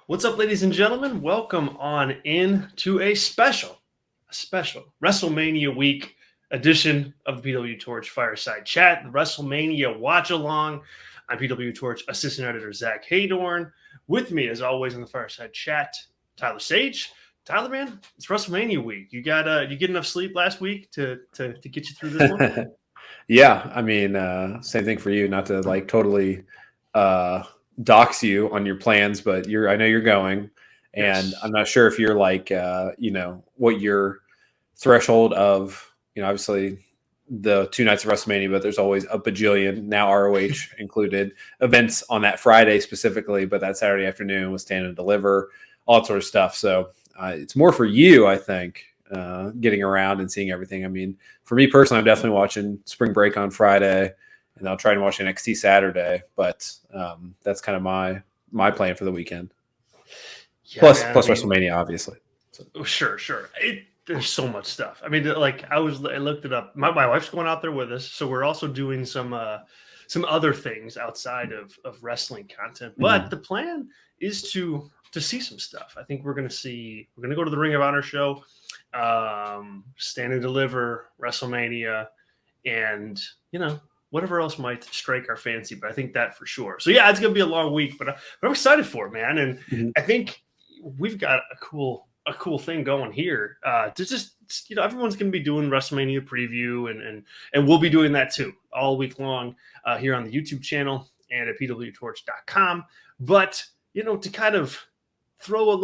What's up, ladies and gentlemen? Welcome on in to a special WrestleMania week edition of the PWTorch Fireside Chat, the WrestleMania watch along. I'm PWTorch assistant editor Zach Haydorn. With me, as always, on the Fireside Chat, Tyler Sage. Tyler, man, it's WrestleMania week. You get enough sleep last week to get you through this one? Yeah, I mean, same thing for you. Not to like totally dox you on your plans, but I know you're going, and Yes. I'm not sure if you're like, what your threshold of, obviously the 2 nights of WrestleMania, but there's always a bajillion, now ROH included, events on that Friday specifically, but that Saturday afternoon was Stand and Deliver, all that sort of stuff. So it's more for you, I think, getting around and seeing everything. I mean, for me personally, I'm definitely watching Spring Break on Friday, and I'll try and watch NXT Saturday. But that's kind of my plan for the weekend. Yeah, Plus man, WrestleMania, obviously. So. Sure. There's so much stuff. I mean, like I looked it up. My wife's going out there with us, so we're also doing some other things outside of wrestling content. But the plan is to see some stuff. I think we're gonna go to the Ring of Honor show, Stand and Deliver, WrestleMania, and whatever else might strike our fancy. But I think that for sure. So yeah, it's gonna be a long week, but I'm excited for it, man. And I think we've got a cool thing going here. To just everyone's going to be doing WrestleMania preview, and we'll be doing that too all week long here on the YouTube channel and at PWTorch.com. But to kind of throw a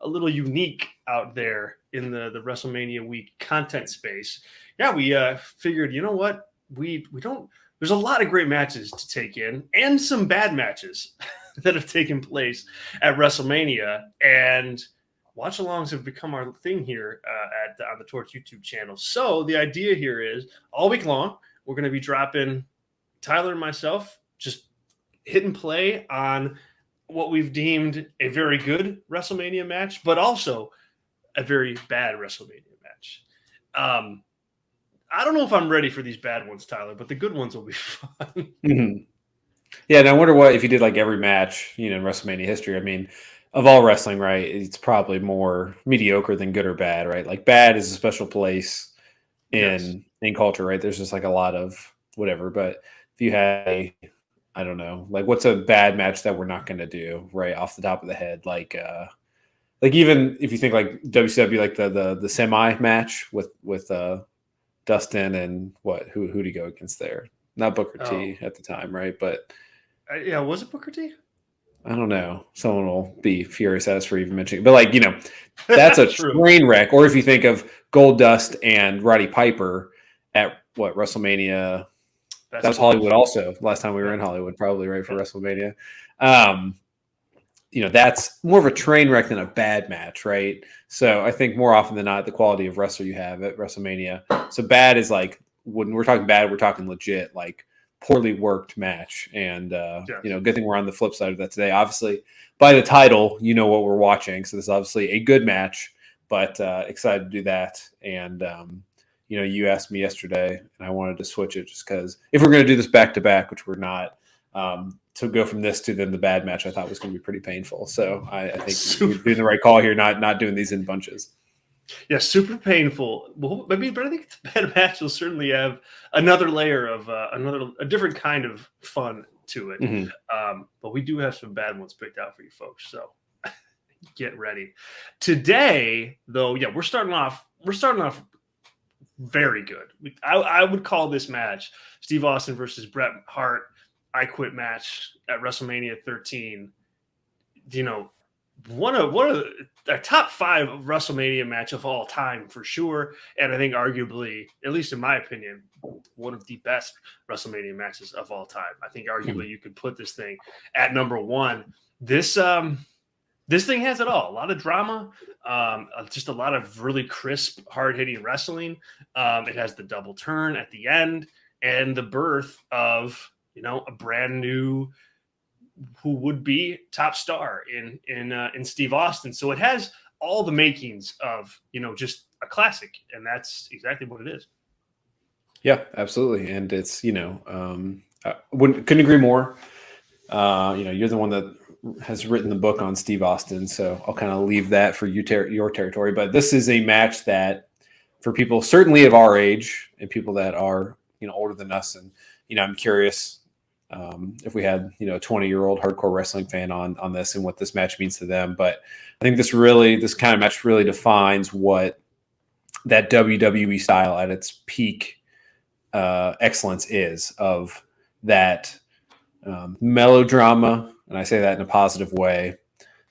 little unique out there in the WrestleMania week content space, yeah, we figured, you know what, we don't. There's a lot of great matches to take in, and some bad matches that have taken place at WrestleMania, and watch-alongs have become our thing here on the Torch YouTube channel. So the idea here is all week long, we're going to be dropping Tyler and myself, just hit and play on what we've deemed a very good WrestleMania match, but also a very bad WrestleMania match. I don't know if I'm ready for these bad ones, Tyler, but the good ones will be fun. Yeah, and I wonder what if you did like every match, in WrestleMania history. I mean, of all wrestling, right? It's probably more mediocre than good or bad, right? Like bad is a special place in culture, right? There's just like a lot of whatever. But if you had I don't know, like what's a bad match that we're not going to do right off the top of the head? Like even if you think like WCW, like the semi match with Dustin and who do you go against there? Not Booker T at the time, right? But yeah, was it Booker T? I don't know. Someone will be furious at us for even mentioning it. But like, that's a train wreck. Or if you think of Goldust and Roddy Piper at WrestleMania, that was Hollywood also. Last time we were in Hollywood, probably, right, for WrestleMania. That's more of a train wreck than a bad match, right? So I think more often than not, the quality of wrestler you have at WrestleMania. So bad is like, when we're talking bad, we're talking legit, like poorly worked match. And, good thing we're on the flip side of that today. Obviously, by the title, you know what we're watching. So this is obviously a good match, but excited to do that. And, you asked me yesterday, and I wanted to switch it just because if we're going to do this back-to-back, which we're not, to go from this to then the bad match, I thought was going to be pretty painful. So I think we're doing the right call here, not doing these in bunches. Yeah, super painful. Well, but I think the bad match will certainly have another layer of a different kind of fun to it. But we do have some bad ones picked out for you folks, so get ready. Today, though, yeah, we're starting off very good. I would call this match Steve Austin versus Bret Hart I Quit match at WrestleMania 13. One of the top 5 WrestleMania match of all time for sure, and I think arguably, at least in my opinion, one of the best WrestleMania matches of all time. I think arguably you could put this thing at number 1. This thing has it all. A lot of drama, just a lot of really crisp, hard-hitting wrestling. It has the double turn at the end and the birth of a brand new who would be top star in Steve Austin. So it has all the makings of just a classic, and that's exactly what it is. Yeah, absolutely, and it's couldn't agree more. You're the one that has written the book on Steve Austin, so I'll kind of leave that for you your territory. But this is a match that, for people certainly of our age and people that are older than us, and I'm curious if we had a 20-year-old hardcore wrestling fan on this and what this match means to them. But I think this kind of match really defines what that WWE style at its peak excellence is, of that melodrama, and I say that in a positive way,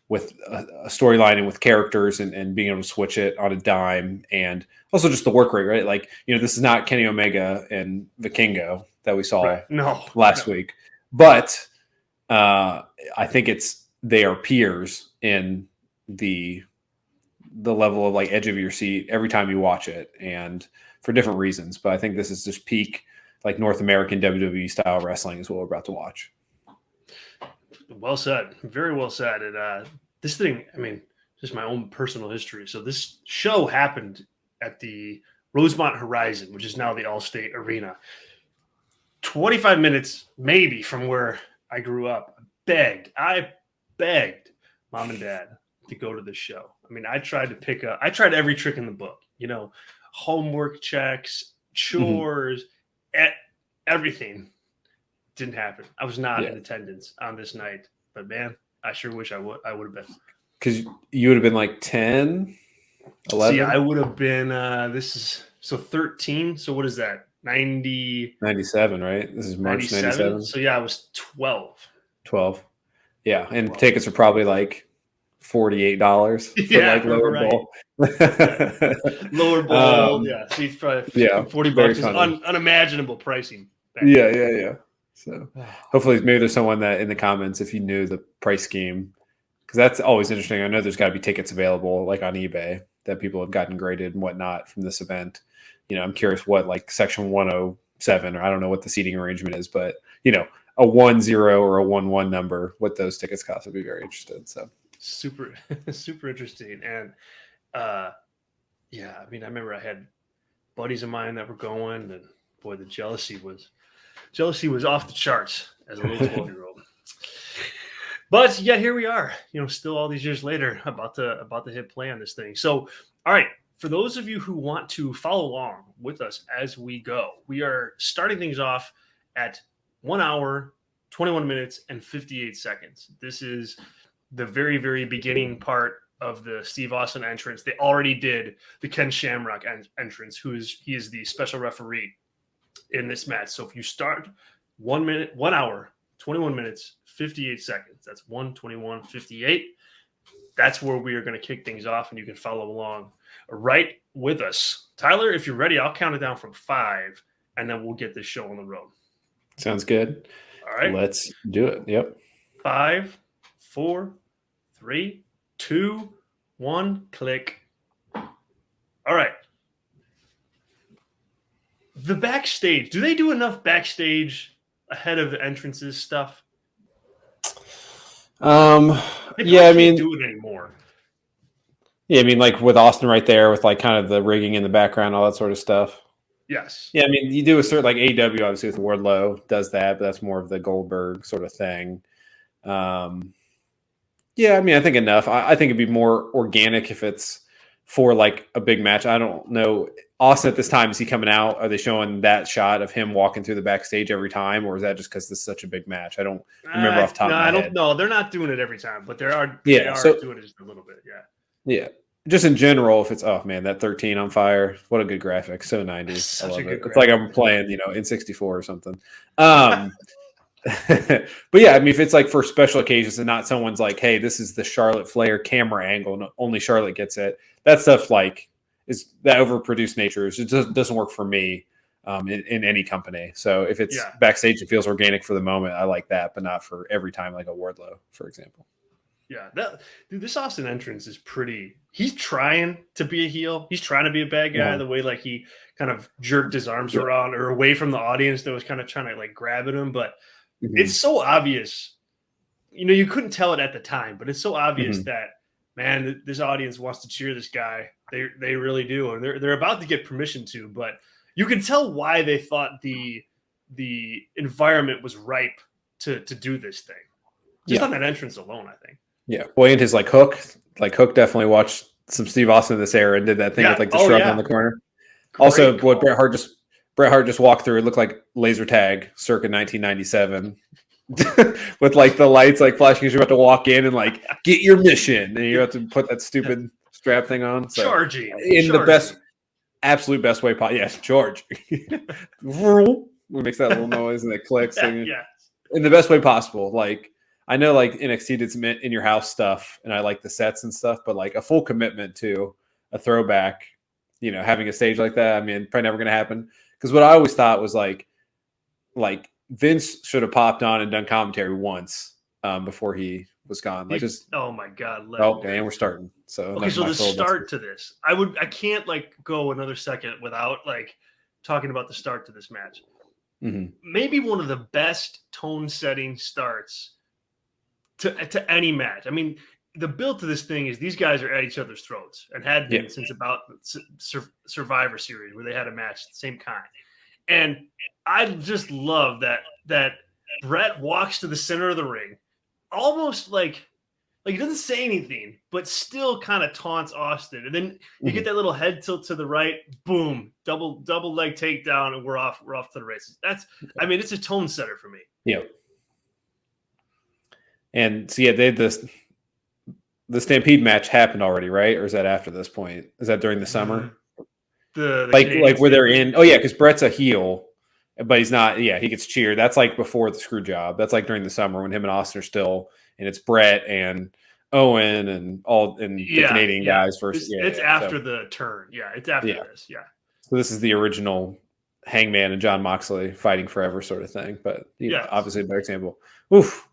with a storyline and with characters, and being able to switch it on a dime, and also just the work rate, right? Like, this is not Kenny Omega and Vikingo that we saw last week, but I think they are peers in the level of like edge of your seat every time you watch it, and for different reasons. But I think this is just peak like North American WWE style wrestling is what we're about to watch. Well said. Very well said. And this thing, I mean, just my own personal history. So this show happened at the Rosemont Horizon, which is now the Allstate Arena. 25 minutes maybe from where I grew up. I begged mom and dad to go to this show. I mean, I tried every trick in the book, homework checks, chores, everything. Didn't happen. I was not in attendance on this night, but man, I sure wish I would have been. Because you would have been like 10, 11? See, I would have been, 13. So what is that? 97, right? This is March 97. So yeah, I was 12. 12. Yeah. And tickets are probably like $48 for like lower bowl. Lower bowl. See, it's probably $40 is unimaginable pricing. Yeah. So hopefully maybe there's someone that in the comments, if you knew the price scheme, because that's always interesting. I know there's got to be tickets available like on eBay that people have gotten graded and whatnot from this event. I'm curious what like section 107, or I don't know what the seating arrangement is, but a 10 or a 11 number, what those tickets cost, would be very interested. So super interesting. And I mean, I remember I had buddies of mine that were going, and boy, the jealousy was off the charts as a little 12-year-old. But yeah, here we are, still all these years later, about to hit play on this thing. So, all right, for those of you who want to follow along with us as we go, we are starting things off at 1 hour, 21 minutes, and 58 seconds. This is the very, very beginning part of the Steve Austin entrance. They already did the Ken Shamrock entrance, he is the special referee in this match. So if you start 1 hour, 21 minutes, 58 seconds, that's 1:21:58. That's where we are going to kick things off, and you can follow along right with us. Tyler, if you're ready, I'll count it down from 5, and then we'll get this show on the road. Sounds good. All right. Let's do it. Yep. 5, 4, 3, 2, 1, click. All right. The backstage, do they do enough backstage ahead of the entrances stuff? I mean, do it anymore. Yeah, I mean, like with Austin right there, with like kind of the rigging in the background, all that sort of stuff. Yes. Yeah, I mean, you do a certain like AEW, obviously with Wardlow does that, but that's more of the Goldberg sort of thing. Yeah, I mean, I think enough. I think it'd be more organic if it's for like a big match. I don't know. Austin at this time, is he coming out? Are they showing that shot of him walking through the backstage every time, or is that just because this is such a big match? I don't remember off the top of my head. I don't know. They're not doing it every time, but they are doing it just a little bit. Yeah. Just in general, if it's, oh man, that 13 on fire, what a good graphic. So 90s. I love it. It's like I'm playing, in 64 or something. But yeah, I mean, if it's like for special occasions and not someone's like, hey, this is the Charlotte Flair camera angle, and only Charlotte gets it. That stuff like is that overproduced nature. It just doesn't work for me in any company. So if it's backstage, it feels organic for the moment. I like that, but not for every time, like a Wardlow, for example. Yeah, this Austin entrance is pretty. He's trying to be a heel. He's trying to be a bad guy. The way like he kind of jerked his arms around or away from the audience that was kind of trying to like grab at him. But it's so obvious. You couldn't tell it at the time, but it's so obvious that man, this audience wants to cheer this guy. They really do, and they're about to get permission to. But you can tell why they thought the environment was ripe to do this thing. Just on that entrance alone, I think. Yeah. Boy, and his Hook definitely watched some Steve Austin in this era and did that thing with the shrug on the corner. Great also, call. what Bret Hart just walked through, it looked like laser tag circa 1997. With the lights flashing as you're about to walk in and get your mission, and you have to put that stupid strap thing on. So Charging the absolute best way possible. Yes, George. It makes that little noise and it clicks. Yeah. In the best way possible. I know NXT did some in your house stuff, and I like the sets and stuff, but a full commitment to a throwback, having a stage like that. I mean, probably never going to happen. Because what I always thought was Vince should have popped on and done commentary once before he was gone. Oh my God! And we're starting. So okay, so the start to this, I can't go another second without talking about the start to this match. Mm-hmm. Maybe one of the best tone-setting starts to any match. I mean, the build to this thing is these guys are at each other's throats and had been since about Survivor Series, where they had a match the same kind. And I just love that Bret walks to the center of the ring, almost like he doesn't say anything, but still kind of taunts Austin. And then you get that little head tilt to the right, boom, double leg takedown, and we're off to the races. It's a tone setter for me. Yeah. And so they had the Stampede match happened already, right? Or is that after this point? Is that during the summer? The where they're in. Oh yeah, because Bret's a heel, but he's not. Yeah, he gets cheered. That's before the screw job. That's during the summer when him and Austin are still, and it's Bret and Owen and the Canadian guys versus. It's after the turn. Yeah, it's after this. Yeah. So this is the original Hangman and John Moxley fighting forever sort of thing. But obviously a better example. Oof.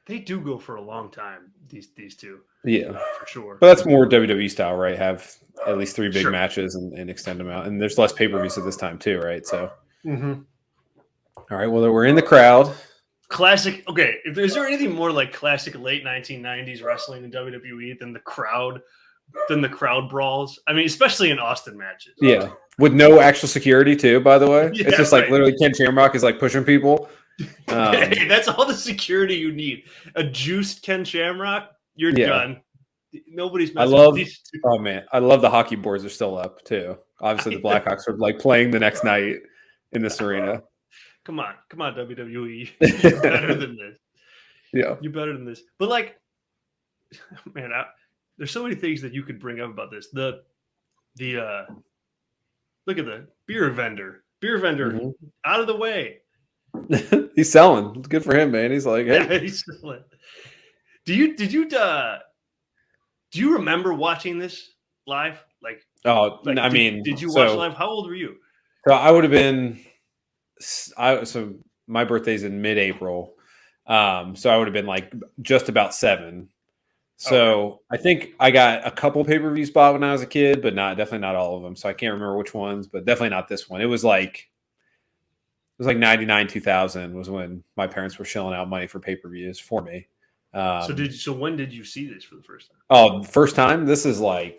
They do go for a long time, these two. Yeah. For sure. But that's more WWE style, right? Have at least 3 big matches and extend them out. And there's less pay-per-views at this time too, right? So All right, well, we're in the crowd. Classic. Okay, is there anything more classic late 1990s wrestling in WWE than the crowd brawls? I mean, especially in Austin matches. Yeah. With no actual security too, by the way. Yeah, it's just literally Ken Shamrock is pushing people. Hey, that's all the security you need. A juiced Ken Shamrock, you're done. Nobody's messing with these two. Oh man, I love the hockey boards are still up too. Obviously, the Blackhawks are playing the next night in this arena. Come on, WWE. You're better than this. Yeah, you're better than this. But man, there's so many things that you could bring up about this. The look at the beer vendor out of the way. He's selling. Good for him, man. He's hey. Yeah, he's selling. Do you remember watching this live? Did you watch live? How old were you? So I would have been. So my birthday's in mid-April, so I would have been just about 7. So I think I got a couple pay-per-views bought when I was a kid, but definitely not all of them. So I can't remember which ones, but definitely not this one. It was 99, 2000 was when my parents were shelling out money for pay-per-views for me. So when did you see this for the first time? Oh, the first time? This is I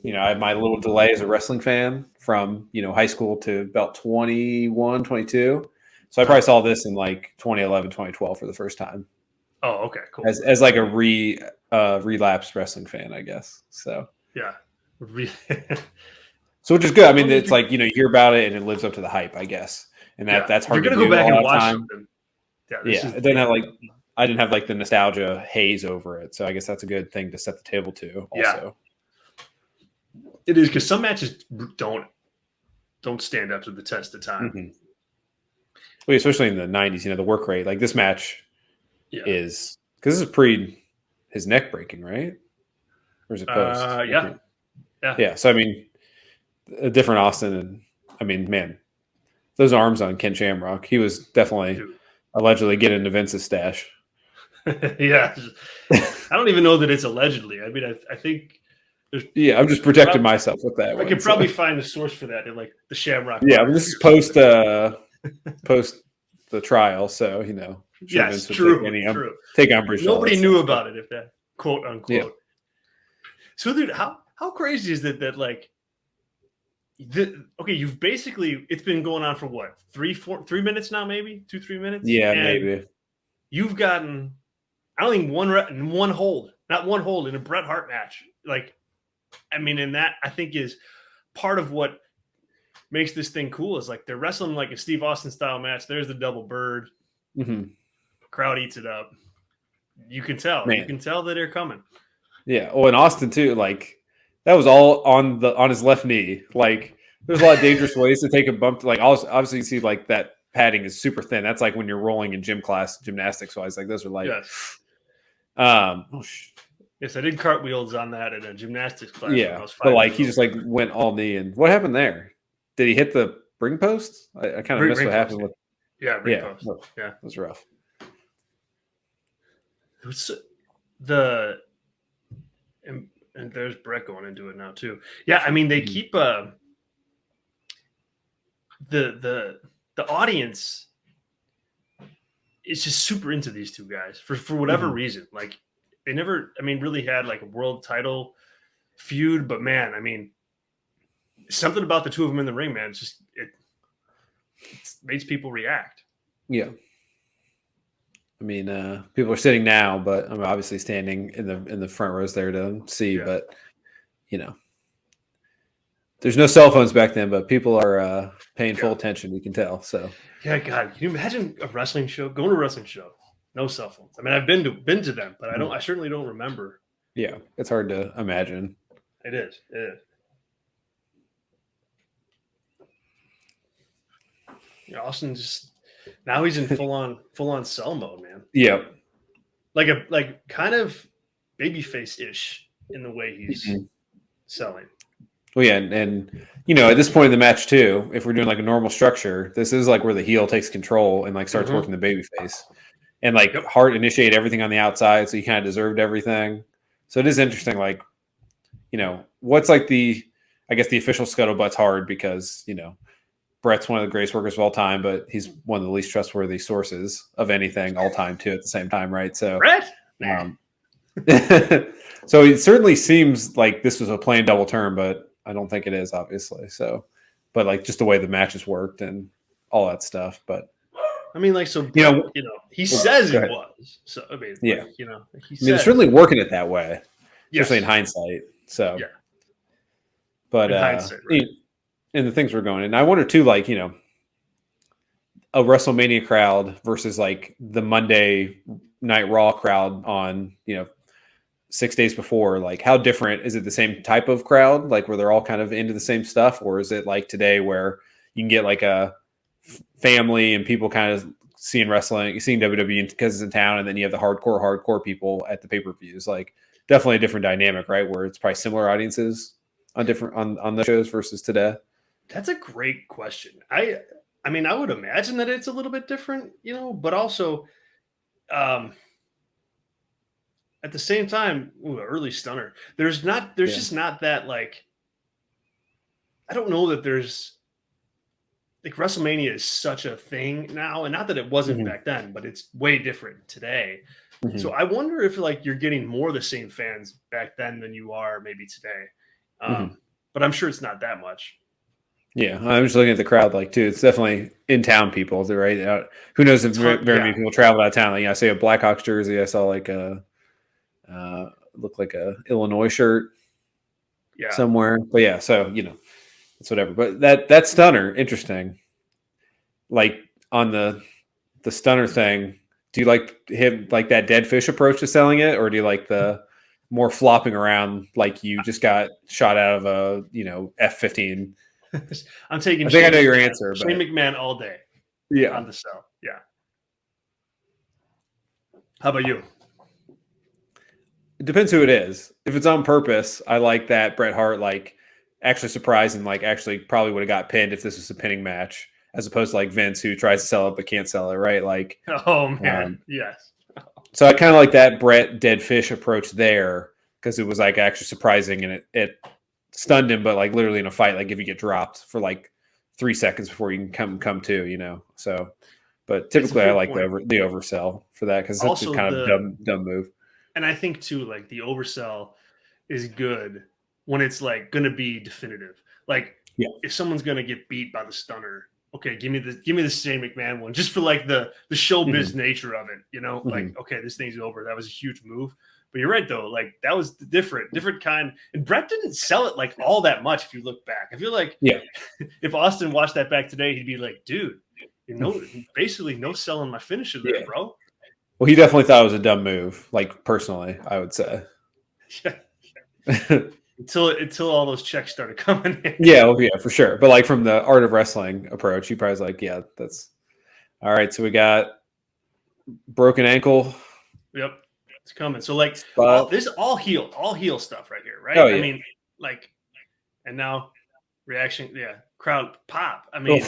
had my little delay as a wrestling fan from, high school to about 21, 22. So I probably saw this in 2011, 2012 for the first time. Oh, okay, cool. As a relapsed wrestling fan, I guess. So yeah. So which is good. I mean, it's you hear about it and it lives up to the hype, I guess. And that's hard to do. You're gonna go back and watch something. It didn't have I didn't have the nostalgia haze over it. So I guess that's a good thing to set the table to also. Yeah. It is, because some matches don't stand up to the test of time. Mm-hmm. Well, especially in the 90s, the work rate. This match is, because this is pre his neck breaking, right? Or is it post? Yeah. So I mean, a different Austin, and I mean, man, those arms on Ken Shamrock, he was definitely allegedly getting into Vince's stash. Yeah. I don't even know that it's allegedly. I mean, I think I'm just protecting myself with that. I could probably find a source for that in the Shamrock. Yeah, but this is post the trial, so yes, true. Take umbrage. Nobody knew about it, if that quote unquote. Yeah. So, dude, how crazy is that you've basically, it's been going on for what, 3 minutes now, maybe 2-3 minutes? Yeah, and maybe. You've gotten I don't think one hold, not one hold in a Bret Hart match. Like, I mean, and that I think is part of what makes this thing cool is like they're wrestling like a Steve Austin style match. There's the double bird. Mm-hmm. Crowd eats it up. You can tell. Man. You can tell that they're coming. Yeah. Oh, and Austin too. Like that was all on his left knee. Like there's a lot of dangerous ways to take a bump. Like obviously you see like that padding is super thin. That's like when you're rolling in gym class, gymnastics wise. Like those are like. Yes. Yes, I did cartwheels on that in a gymnastics class. Yeah, but like he just like went all knee. And what happened there? Did he hit the ring post? I kind of missed what happened with. Yeah, ring post. Yeah, it was rough. It was and there's Bret going into it now too. Yeah, I mean they keep the audience is just super into these two guys for whatever reason. Like they never, I mean, really had like a world title feud, but man, I mean, something about the two of them in the ring, man, it makes people react. Yeah. I mean, people are sitting now, but I'm obviously standing in the front rows there to see. Yeah. But you know, there's no cell phones back then, but people are paying full attention. You can tell. So yeah, God, can you imagine a wrestling show? Going to a wrestling show, no cell phones. I mean, I've been to them, but I certainly don't remember. Yeah, it's hard to imagine. It is. Yeah, Austin just now he's in full on cell mode, man. Yeah, like kind of babyface ish in the way he's selling. Well, yeah, and you know, at this point in the match too, if we're doing like a normal structure, this is like where the heel takes control and like starts working the babyface, and like Hart initiate everything on the outside, so he kind of deserved everything. So it is interesting, like, you know, what's like I guess the official scuttlebutt's hard because you know Bret's one of the greatest workers of all time, but he's one of the least trustworthy sources of anything all time too at the same time, right? So Bret. So it certainly seems like this was a planned double turn, but I don't think it is, obviously. So, but like just the way the matches worked and all that stuff. But I mean, like, so you know, he says it was. So I mean, yeah, like, you know, it's certainly working it that way, especially in hindsight. So, yeah. But in hindsight, right? And the things we're going, and I wonder too, like, you know, a WrestleMania crowd versus like the Monday Night Raw crowd on, you know, 6 days before, like how different is it? The same type of crowd, like where they're all kind of into the same stuff, or is it like today where you can get like a family and people kind of seeing wrestling, seeing WWE because it's in town, and then you have the hardcore people at the pay-per-views? Like definitely a different dynamic, right? Where it's probably similar audiences on different on the shows versus today. That's a great question. I mean, I would imagine that it's a little bit different, you know, but also at the same time, early stunner. There's just not that, like, I don't know that there's like WrestleMania is such a thing now, and not that it wasn't back then, but it's way different today. So I wonder if like you're getting more of the same fans back then than you are maybe today. But I'm sure it's not that much. Yeah, I'm just looking at the crowd, like, too. It's definitely in-town people, right? Who knows if very many people travel out of town. Like, I see a Blackhawks jersey. I saw, like, looked like a Illinois shirt somewhere. But, yeah, so, you know, it's whatever. But that stunner, interesting. Like, on the stunner thing, do you like him, like, that dead fish approach to selling it? Or do you like the more flopping around like you just got shot out of a, you know, F-15? I'm taking. I think I know your answer. Shane McMahon all day. Yeah, on the cell. Yeah. How about you? It depends who it is. If it's on purpose, I like that Bret Hart like actually surprised and like actually probably would have got pinned if this was a pinning match, as opposed to like Vince who tries to sell it but can't sell it, right? Like, oh man, yes. So I kind of like that Bret dead fish approach there because it was like actually surprising and it stunned him, but like literally in a fight, like if you get dropped for like 3 seconds before you can come to, you know. So, but typically I like the oversell for that because it's also kind of dumb move. And I think too, like the oversell is good when it's like going to be definitive. Like if someone's going to get beat by the stunner, okay, give me the Shane McMahon one, just for like the showbiz Mm-hmm. nature of it, you know, Mm-hmm. like, okay, this thing's over. That was a huge move. But you're right, though. Like, that was the different kind. And Bret didn't sell it like all that much if you look back. I feel like if Austin watched that back today, he'd be like, dude, you know, basically no selling my finisher there, bro. Well, he definitely thought it was a dumb move, like personally, I would say. Until all those checks started coming in. Yeah, for sure. But like from the art of wrestling approach, he probably was like, yeah, that's all right. So we got broken ankle. Yep. It's coming. So like this is all heel stuff right here, right? Oh, yeah. I mean, like, and now reaction, crowd pop. I mean,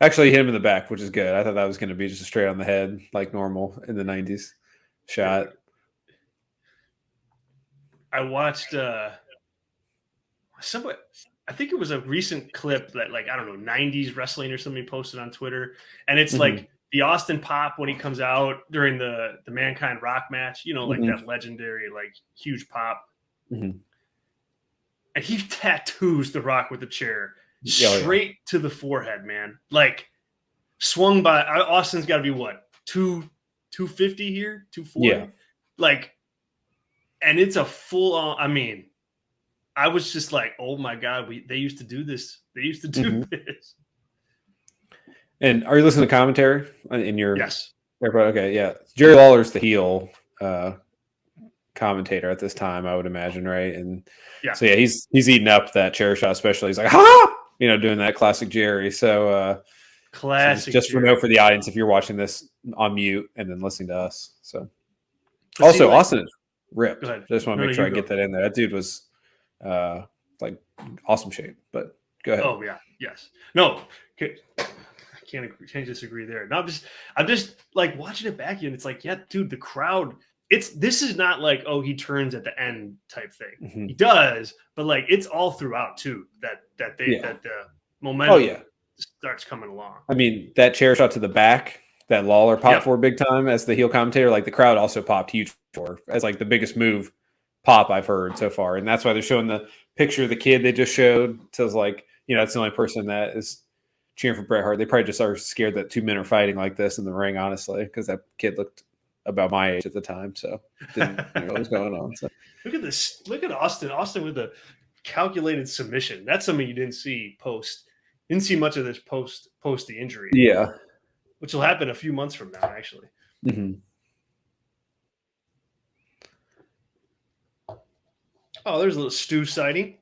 actually hit him in the back, which is good. I thought that was going to be just a straight on the head, like normal in the 90s shot. I watched somebody, I think it was a recent clip that, like, I don't know, 90s wrestling or somebody posted on Twitter, and it's like the Austin pop when he comes out during the Mankind Rock match, you know, like that legendary, like, huge pop. And he tattoos the Rock with the chair straight to the forehead, man. Like, swung by Austin's got to be what, 250 here, 240, like, and it's a full on. I mean, I was just like, oh my god, they used to do this. They used to do this. And are you listening to commentary in your? Yes. Okay, yeah. Jerry Lawler's the heel commentator at this time, I would imagine, right? And so he's eating up that chair shot, especially. He's like, ha! You know, doing that classic Jerry. So classic. So just for note for the audience, if you're watching this on mute and then listening to us. So also, Austin is ripped. Just want to make sure I get that in there. That dude was like awesome shape. But go ahead. Oh yeah, yes. No, can't disagree there. No, I'm just like watching it back and it's like, yeah, dude, the crowd. This is not like, oh, he turns at the end type thing. He does, but like it's all throughout too. That the momentum starts coming along. I mean, that chair shot to the back that Lawler popped for big time as the heel commentator. Like the crowd also popped huge for as like the biggest move pop I've heard so far, and that's why they're showing the picture of the kid they just showed. So it's like, you know, that's the only person that is cheering for Bret Hart. They probably just are scared that two men are fighting like this in the ring, honestly, because that kid looked about my age at the time, so didn't know what was going on. So look at this. Look at Austin with a calculated submission. That's something you didn't see post. Didn't see much of this post the injury. Yeah, which will happen a few months from now, actually. Oh, there's a little Stu sighting.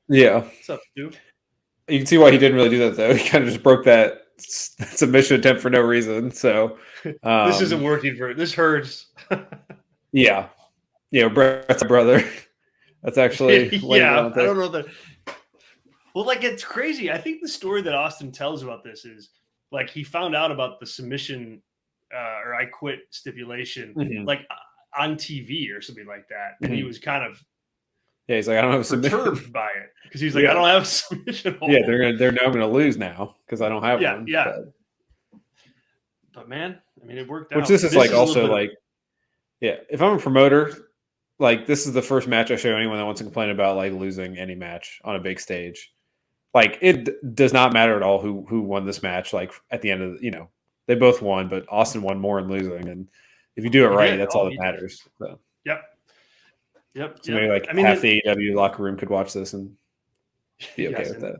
Yeah. What's up, Stu? You can see why he didn't really do that, though. He kind of just broke that submission attempt for no reason. So this isn't working for this hurts. Yeah. Bret's brother. That's actually I don't know that. Well, like, it's crazy. I think the story that Austin tells about this is like he found out about the submission or I quit stipulation like on TV or something like that, and he was kind of he's like, I don't have a submission. Perturbed by it because he's like, I don't have a submission hold. Yeah, they're now going to lose now because I don't have one. Yeah. But man, I mean, it worked out. Which this is like also like, if I'm a promoter, like this is the first match I show anyone that wants to complain about like losing any match on a big stage. Like it does not matter at all who won this match. Like at the end of they both won, but Austin won more in losing. And if you do it right, that's all that matters. So. Yep. So maybe like half the AEW locker room could watch this and be okay with that.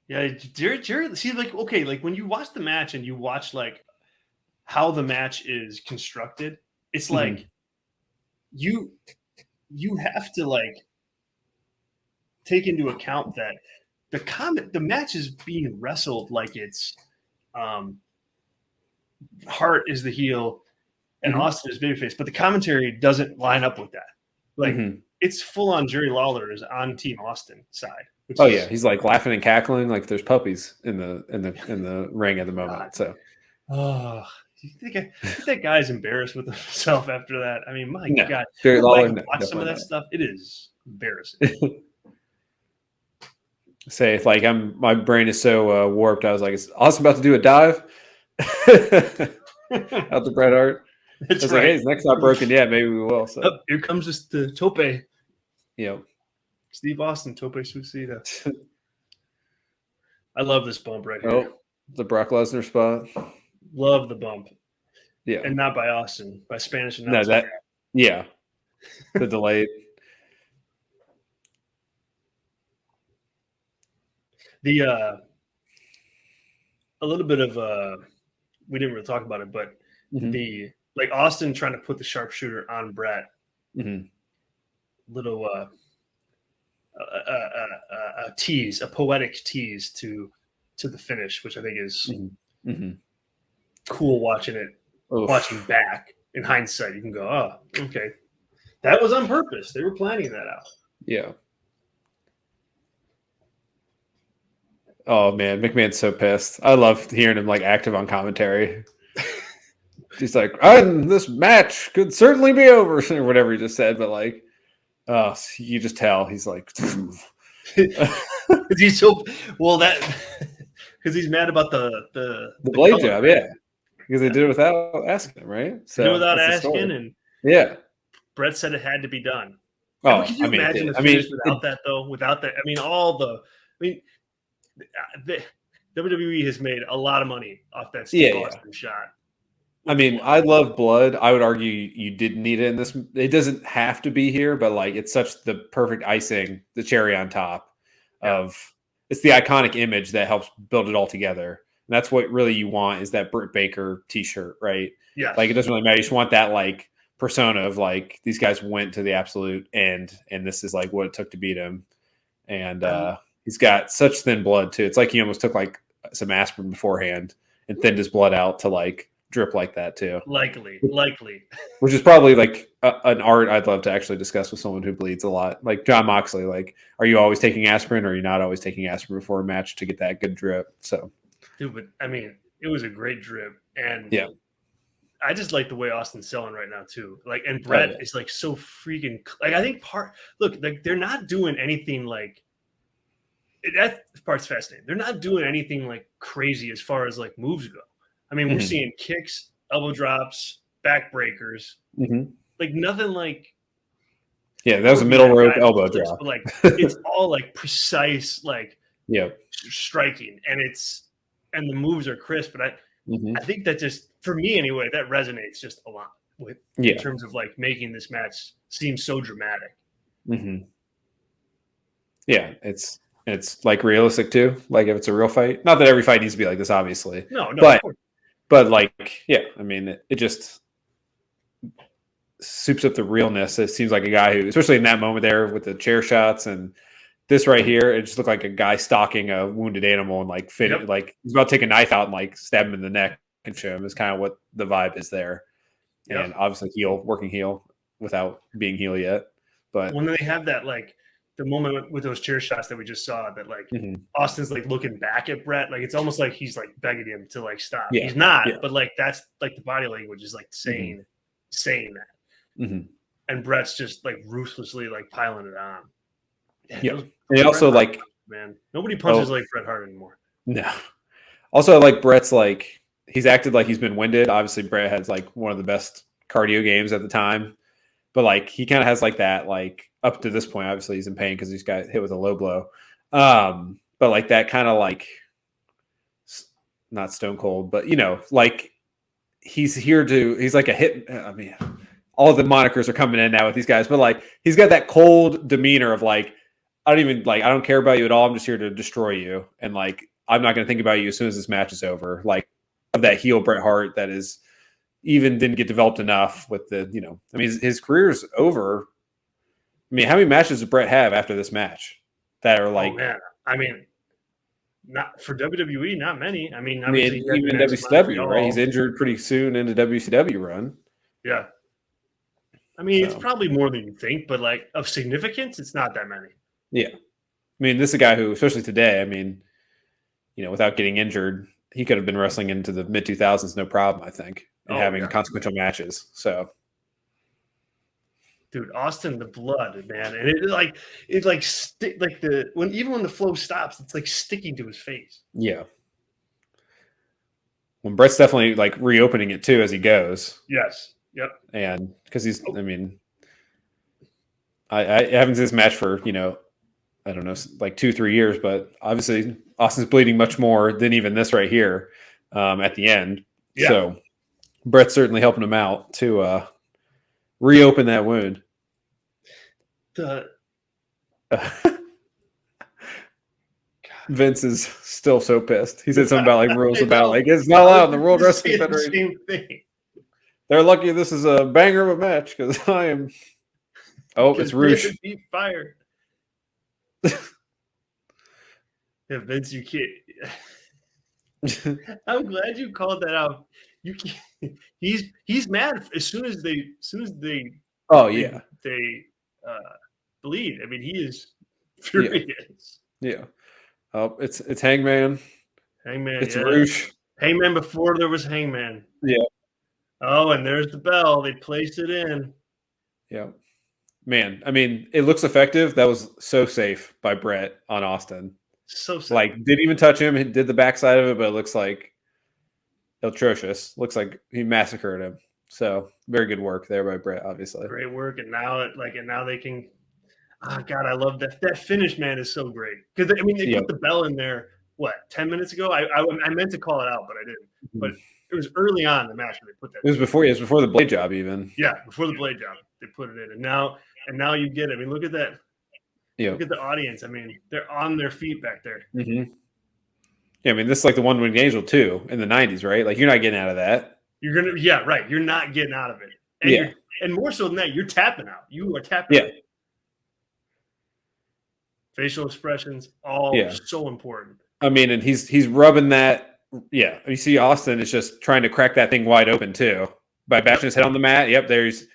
Yeah, Jerry. See, like, okay, like when you watch the match and you watch like how the match is constructed, it's like you have to like take into account that the match is being wrestled like it's Hart is the heel and Austin is babyface, but the commentary doesn't line up with that. Like it's full on Jerry Lawler is on Team Austin side. He's like laughing and cackling like there's puppies in the ring at the moment. So, you think that guy's embarrassed with himself after that? I mean, my God, Jerry Lawler, watch some of that stuff. It is embarrassing. Say it's like my brain is so warped. I was like, is Austin about to do a dive out to Bret Hart? That's right. Like, hey, his neck's not broken yet. Maybe we will. So here comes the tope. Yeah. Steve Austin, tope suicida. I love this bump right here. Oh, the Brock Lesnar spot. Love the bump. Yeah. And not by Austin, by Spanish No, announcer. yeah. The delayed. The a little bit of we didn't really talk about it, but the like Austin trying to put the sharpshooter on Bret. Little a tease, a poetic tease to the finish, which I think is cool watching it. Oof. Watching back in hindsight, you can go, oh, okay, that was on purpose. They were planning that out. Yeah. Oh man, McMahon's so pissed. I love hearing him like active on commentary. He's like, this match could certainly be over, or whatever he just said, but like, you just tell he's like, he's so well that because he's mad about the blade job, yeah, because they did it without asking him, right? So they did it without asking, and yeah, Brett said it had to be done. Oh, can you imagine the finish without that though? Without that, the WWE has made a lot of money off that Steve Austin shot. I mean, I love blood. I would argue you didn't need it in this. It doesn't have to be here, but like it's such the perfect icing, the cherry on top of it's the iconic image that helps build it all together. And that's what really you want is that Britt Baker t-shirt, right? Yeah. Like it doesn't really matter. You just want that like persona of like these guys went to the absolute end and this is like what it took to beat him. And he's got such thin blood too. It's like he almost took like some aspirin beforehand and thinned his blood out to like drip like that too. Likely. Which is probably like an art I'd love to actually discuss with someone who bleeds a lot. Like John Moxley, like, are you always taking aspirin or are you not always taking aspirin before a match to get that good drip? So, dude, but I mean, it was a great drip. And yeah, I just like the way Austin's selling right now too. Like, and Brett is like so freaking like, I think like they're not doing anything like that part's fascinating. They're not doing anything like crazy as far as like moves go. I mean, we're seeing kicks, elbow drops, back breakers, like nothing like. Yeah, that was a middle rope elbow drop. But like it's all like precise, like striking, and the moves are crisp. But I think that just for me anyway, that resonates just a lot with in terms of like making this match seem so dramatic. Yeah, it's like realistic too. Like if it's a real fight, not that every fight needs to be like this, obviously. No, but like, yeah, I mean, it just soups up the realness. It seems like a guy who, especially in that moment there with the chair shots and this right here, it just looked like a guy stalking a wounded animal and like like he's about to take a knife out and like stab him in the neck and show him is kind of what the vibe is there. And obviously working heel without being heel yet. But when they have that, like the moment with those chair shots that we just saw that like Austin's like looking back at Brett, like it's almost like he's like begging him to like stop. He's not, but like that's like the body language is like saying that. And Brett's just like ruthlessly like piling it on. And he also like, man, nobody punches like Bret Hart anymore. No. Also, like Brett's like he's acted like he's been winded. Obviously, Bret has like one of the best cardio games at the time, but like he kind of has like that like. Up to this point, obviously, he's in pain because he's got hit with a low blow. But like that kind of like, not stone cold, but like he's like a hit. I mean, all the monikers are coming in now with these guys, but like he's got that cold demeanor of like, I don't care about you at all. I'm just here to destroy you. And like, I'm not going to think about you as soon as this match is over. Like of that heel Bret Hart that is even didn't get developed enough with the, I mean, his career's over. I mean, how many matches does Bret have after this match that are like? Oh man, I mean, not for WWE, not many. I mean even WCW, right? He's injured pretty soon into WCW run. Yeah, I mean, it's probably more than you think, but like of significance, it's not that many. Yeah, I mean, this is a guy who, especially today, I mean, without getting injured, he could have been wrestling into the mid 2000s, no problem. I think, and having consequential matches. So. Dude, Austin, the blood, man, and when the flow stops, it's like sticking to his face. Yeah. When Brett's definitely like reopening it too as he goes. Yes. Yep. And because he's, I mean, I haven't seen this match for I don't know, like 2-3 years, but obviously Austin's bleeding much more than even this right here at the end. Yeah. So Bret's certainly helping him out to reopen that wound. Vince is still so pissed. He said something about like rules about like it's not allowed in the World Wrestling Federation. Same thing. They're lucky this is a banger of a match because I am. Oh, it's Roosh. Fired. Yeah, Vince, you can't. I'm glad you called that out. You can't. He's mad as soon as they. Oh yeah. They bleed. I mean, he is furious. Yeah. Oh, it's Hangman. Hangman. It's Roosh. Hangman before there was Hangman. Yeah. Oh, and there's the bell. They placed it in. Yeah. Man, I mean, it looks effective. That was so safe by Bret on Austin. So safe. Like, didn't even touch him. He did the backside of it, but it looks like atrocious. Looks like he massacred him. So very good work there by Bret, obviously. Great work, and now they can. Oh God, I love that. That finish, man, is so great. Because I mean, they put the bell in there. What, 10 minutes ago? I meant to call it out, but I didn't. Mm-hmm. But it was early on in the match when they put that. It was before the blade job, even. Yeah, before the blade job, they put it in, and now you get it. I mean, look at that. Yeah. Look at the audience. I mean, they're on their feet back there. Mm-hmm. Yeah, I mean, this is like the one-winged angel too in the '90s, right? Like, you're not getting out of that. Right. You're not getting out of it. And and more so than that, you're tapping out. You are tapping out. Facial expressions, all so important. I mean, and he's rubbing that. Yeah, you see Austin is just trying to crack that thing wide open too by bashing his head on the mat. Yep, there's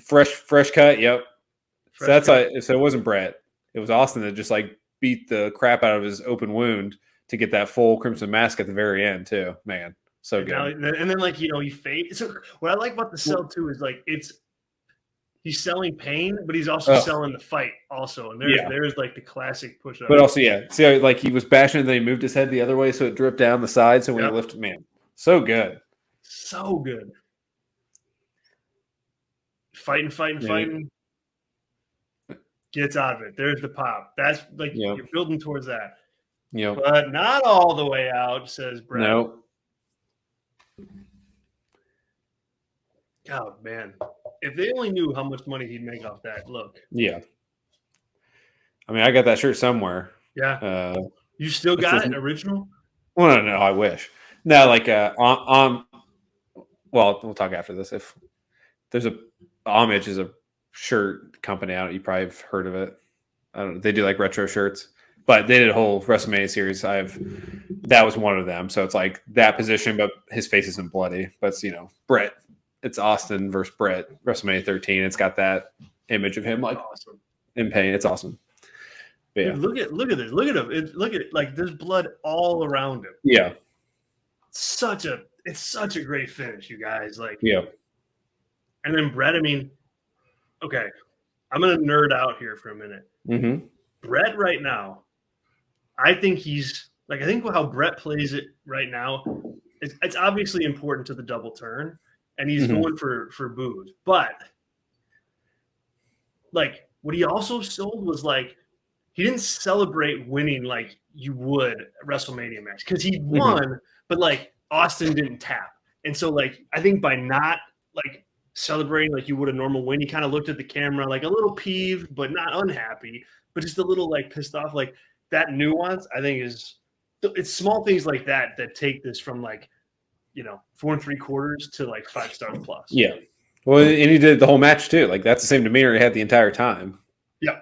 fresh cut. Yep. So that's so it wasn't Bret. It was Austin that just like beat the crap out of his open wound to get that full Crimson Mask at the very end too. Man, so good. And then like he fades. So what I like about the sell too is like he's selling pain, but he's also selling the fight also. And there's like the classic push up. But also, see how like he was bashing and then he moved his head the other way so it dripped down the side. So when he lifted, man, so good. So good. Fighting. Gets out of it. There's the pop. That's like you're building towards that. Yeah. But not all the way out, says Bret. No. Oh man. If they only knew how much money he'd make off that look. Yeah. I mean, I got that shirt somewhere. Yeah. You still got it original? Well, no, I wish. No, like well, we'll talk after this. If there's Homage is a shirt company out, you probably have heard of it. I don't know. They do like retro shirts, but they did a whole WrestleMania series. That was one of them. So it's like that position, but his face isn't bloody. But it's, Bret. It's Austin versus Bret, WrestleMania 13. It's got that image of him like in pain. It's awesome. But, dude, look at this. Look at him. Look at it. Like there's blood all around him. Yeah. It's such a great finish, you guys. Like And then Bret, I mean, okay, I'm gonna nerd out here for a minute. Mm-hmm. Bret right now, I think how Bret plays it right now. It's obviously important to the double turn, and he's going for booze. But like what he also sold was like he didn't celebrate winning like you would a WrestleMania match because he won, but like Austin didn't tap, and so like I think by not like celebrating like you would a normal win, he kind of looked at the camera like a little peeved but not unhappy, but just a little like pissed off. Like that nuance I think it's small things like that take this from like 4 3/4 to like 5 stars plus. Yeah, well, and he did the whole match too. Like that's the same demeanor he had the entire time. Yeah,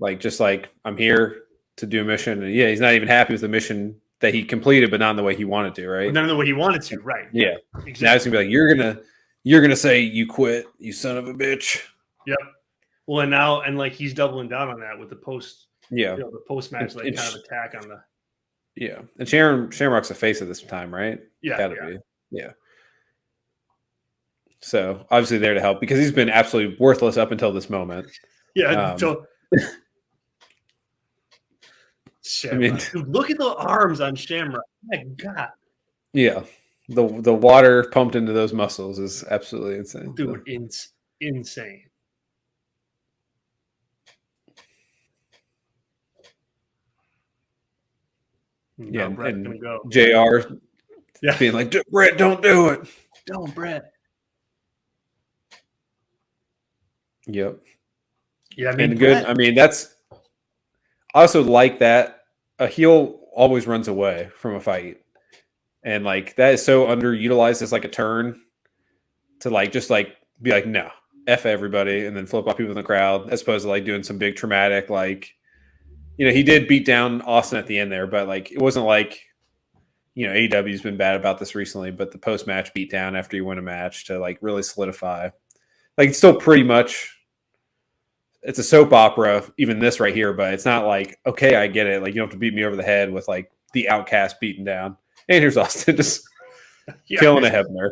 like just like I'm here to do a mission, and he's not even happy with the mission that he completed, but not in the way he wanted to, right? Not in the way he wanted to, right? Yeah, exactly. Now he's gonna be like, you're gonna say you quit, you son of a bitch. Yep. Well, and like he's doubling down on that with the post. Yeah, the post match like kind of attack on the. Yeah, and Shamrock's the face of this time, right? Yeah, gotta be. Yeah. So obviously there to help because he's been absolutely worthless up until this moment. Yeah. I mean, dude, look at the arms on Shamrock. My God. Yeah. The water pumped into those muscles is absolutely insane. Dude, it's insane. Yeah, Now Brett's and gonna go. JR Yeah. being like, Brett, don't do it. Don't, Brett. Yep. Yeah, I mean, And good. Brett. I mean, that's I also like that a heel always runs away from a fight. And like that is so underutilized as like a turn to like just like be like, no, F everybody, and then flip off people in the crowd, as opposed to like doing some big traumatic, like, he did beat down Austin at the end there, but like it wasn't like, AEW's been bad about this recently, but the post match beat down after you win a match to like really solidify. Like it's still pretty much it's a soap opera, even this right here, but it's not like, okay, I get it. Like you don't have to beat me over the head with like the outcast beaten down. And here's Austin just Yeah, killing a Hebner.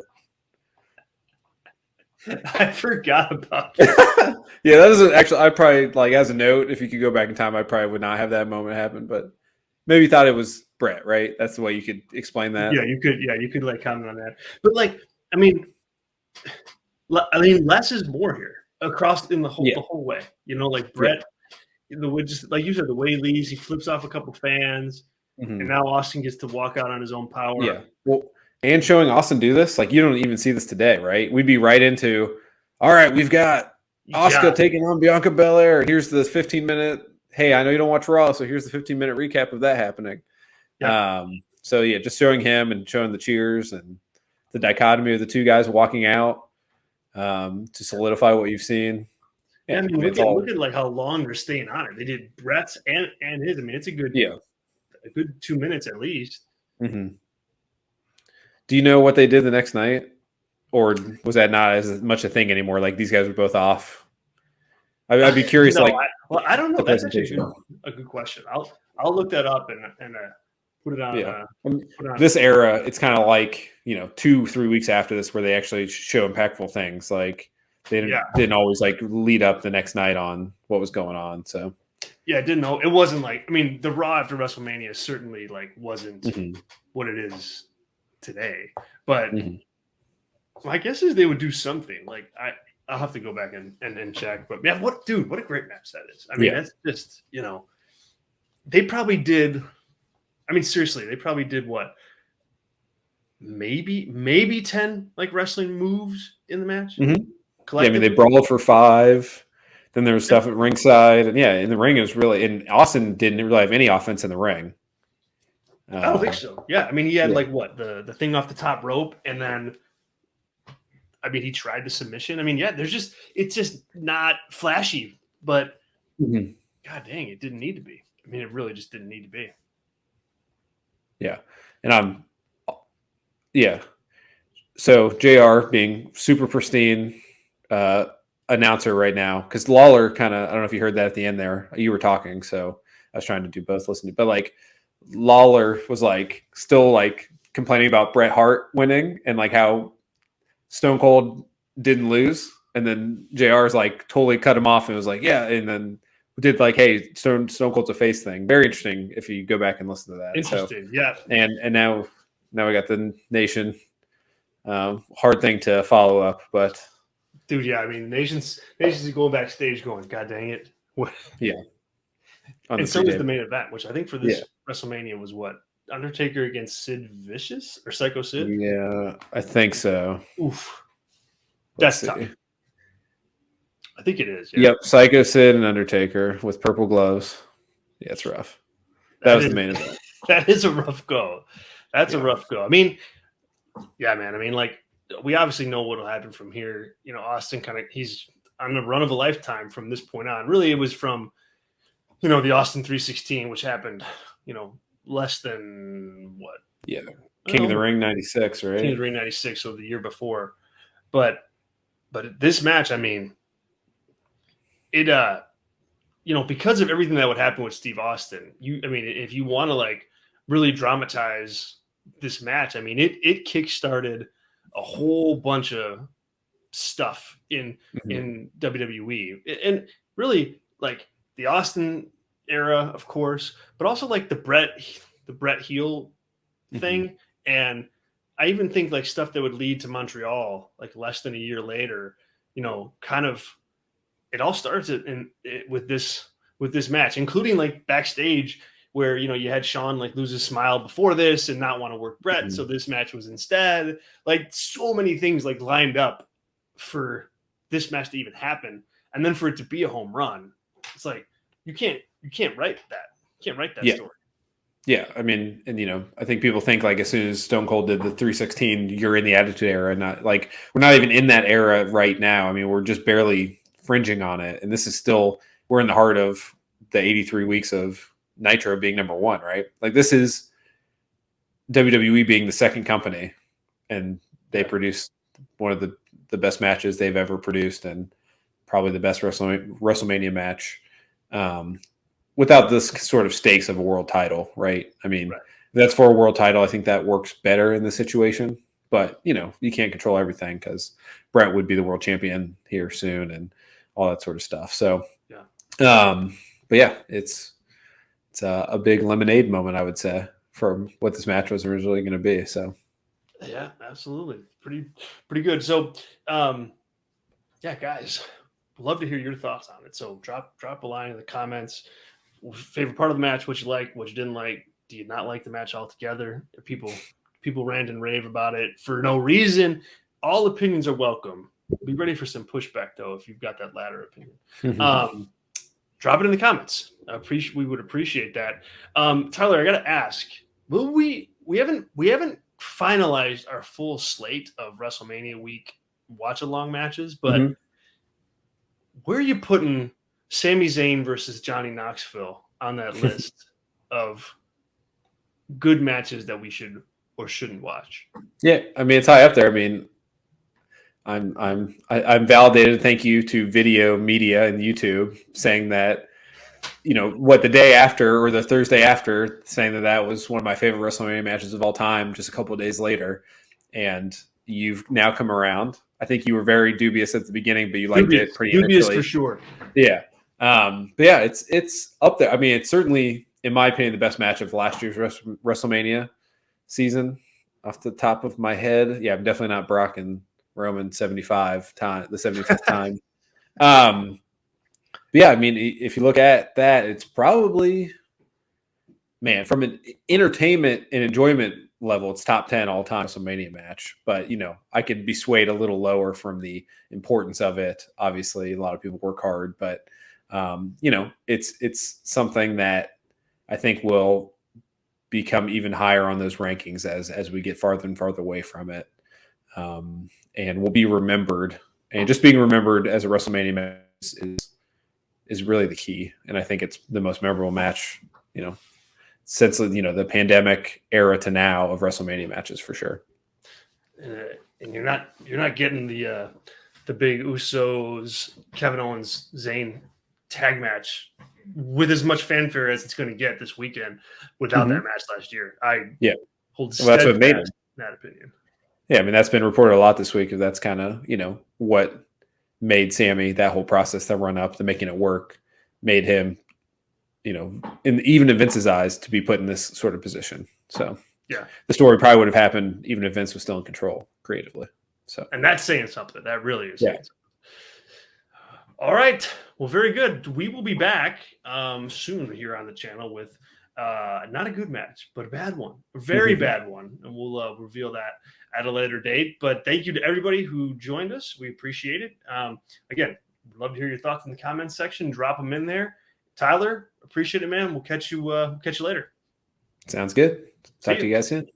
I forgot about that. Yeah, that doesn't actually. I probably like as a note, if you could go back in time, I probably would not have that moment happen. But maybe thought it was Brett, right? That's the way you could explain that. Yeah, you could. Yeah, you could like comment on that. But like, I mean, less is more here across in the whole way. Like Brett, the way, just like you said, the way he leaves, he flips off a couple fans, and now Austin gets to walk out on his own power. Yeah. Well, and showing Austin do this, like you don't even see this today, right? We'd be right into, all right, we've got Asuka taking on Bianca Belair. Here's the 15-minute. Hey, I know you don't watch Raw, so here's the 15-minute recap of that happening. Yeah. So yeah, just showing him and showing the cheers and the dichotomy of the two guys walking out to solidify what you've seen. Yeah, I mean, look at like how long they're staying on it. They did Brett's and his. I mean, it's a good 2 minutes at least. Mm-hmm. Do you know what they did the next night, or was that not as much a thing anymore? Like these guys were both off. I'd be curious. I don't know. That's actually a good question. I'll look that up and put it on. Yeah. This era, it's kind of like 2-3 weeks after this where they actually show impactful things. Like they didn't always like lead up the next night on what was going on. So yeah, I didn't know. It wasn't like, I mean, the Raw after WrestleMania certainly like wasn't what it is today. But my guess is they would do something. Like I'll have to go back and check. But yeah, what a great match that is. I mean, that's just, they probably did. I mean, seriously, they probably did what? Maybe 10 like wrestling moves in the match. Yeah, I mean, they brawled for 5. Then there was stuff at ringside, and in the ring it was really. And Austin didn't really have any offense in the ring. I don't think so. Yeah, I mean, he had like what the thing off the top rope, and then, I mean, he tried the submission. I mean, it's just not flashy, but God dang, it didn't need to be. I mean, it really just didn't need to be. Yeah, and So JR being super pristine announcer right now, because Lawler kind of, I don't know if you heard that at the end there. You were talking, so I was trying to do both listening. But like Lawler was like still like complaining about Bret Hart winning and like how Stone Cold didn't lose. And then JR's like totally cut him off and was like, yeah. And then did like, hey, Stone Cold's a face thing. Very interesting if you go back and listen to that. Interesting, yeah. And now we got the Nation. Hard thing to follow up, but dude, yeah, I mean, Nations is going backstage, going, God dang it, yeah. And so was the main event, which I think for this WrestleMania was what, Undertaker against Sid Vicious or Psycho Sid? Yeah, I think so. Oof, that's tough. I think it is. Yeah. Yep, Psycho Sid and Undertaker with purple gloves. Yeah, it's rough. That was the main event. That is a rough go. That's a rough go. I mean. Yeah, man. I mean, like, we obviously know what will happen from here. Austin he's on the run of a lifetime from this point on. Really, it was from, the Austin 316, which happened, less than what? Yeah. King of the Ring 96, right? King of the Ring 96, so the year before. But this match, I mean, it, because of everything that would happen with Steve Austin, if you want to, like, really dramatize this match, I mean, it kickstarted a whole bunch of stuff in WWE, and really like the Austin era, of course, but also like the Bret heel thing, and I even think like stuff that would lead to Montreal, like less than a year later. Kind of, it all starts with this match, including like backstage where, you know, you had Sean like lose his smile before this and not want to work Bret. So this match was instead. Like so many things like lined up for this match to even happen. And then for it to be a home run, it's like you can't write that. You can't write that story. Yeah, I mean, and you know, I think people think like as soon as Stone Cold did the 316, you're in the Attitude Era. Not like we're not even in that era right now. I mean, we're just barely fringing on it, and this is still we're in the heart of the 83 weeks of Nitro being number one, right? Like this is WWE being the second company, and they produced one of the best matches they've ever produced, and probably the best WrestleMania match. Without this sort of stakes of a world title, right? I mean, if that's for a world title, I think that works better in this situation. But, you know, you can't control everything because Bret would be the world champion here soon and all that sort of stuff. So, but yeah, it's a big lemonade moment, I would say, from what this match was originally going to be. So, yeah, absolutely. Pretty good. So, yeah, guys, love to hear your thoughts on it. So drop a line in the comments. Favorite part of the match, what you like, what you didn't like. Do you not like the match altogether? People rant and rave about it for no reason. All opinions are welcome. Be ready for some pushback though if you've got that latter opinion. Drop it in the comments. We would appreciate that. Tyler, I gotta ask, will we haven't finalized our full slate of WrestleMania week watch along matches, but where are you putting Sami Zayn versus Johnny Knoxville on that list of good matches that we should or shouldn't watch? Yeah, I mean it's high up there. I mean, I'm validated. Thank you to Video Media and YouTube saying that, you know, what the day after or the Thursday after, saying that was one of my favorite WrestleMania matches of all time. Just a couple of days later, and you've now come around. I think you were very dubious at the beginning, but you liked it pretty dubious initially. For sure. Yeah. But yeah, it's up there. I mean, it's certainly, in my opinion, the best match of last year's WrestleMania season off the top of my head. Yeah, I'm definitely not Brock and Roman 75 time, the 75th time. But yeah, I mean, if you look at that, it's probably, man, from an entertainment and enjoyment level, it's top 10 all time WrestleMania match. But, you know, I could be swayed a little lower from the importance of it. Obviously, a lot of people work hard, but you know, it's something that I think will become even higher on those rankings as we get farther and farther away from it, and will be remembered. And just being remembered as a WrestleMania match is really the key. And I think it's the most memorable match, you know, since, you know, the pandemic era to now of WrestleMania matches for sure. And you're not getting the big Usos, Kevin Owens, Zayn tag match with as much fanfare as it's going to get this weekend without that match last year. I hold that's what made it. That opinion. Yeah, I mean, that's been reported a lot this week. That's kind of, you know, what made Sammy, that whole process, the run up, the making it work, made him, you know, even in Vince's eyes, to be put in this sort of position. So yeah, the story probably would have happened even if Vince was still in control creatively. So, and that's saying something. That really is saying yeah. something. All right. Well, very good. We will be back soon here on the channel with not a good match, but a bad one, a very bad one. And we'll reveal that at a later date. But thank you to everybody who joined us. We appreciate it. Again, we'd love to hear your thoughts in the comments section. Drop them in there. Tyler, appreciate it, man. We'll catch you later. Sounds good. Talk to you guys soon.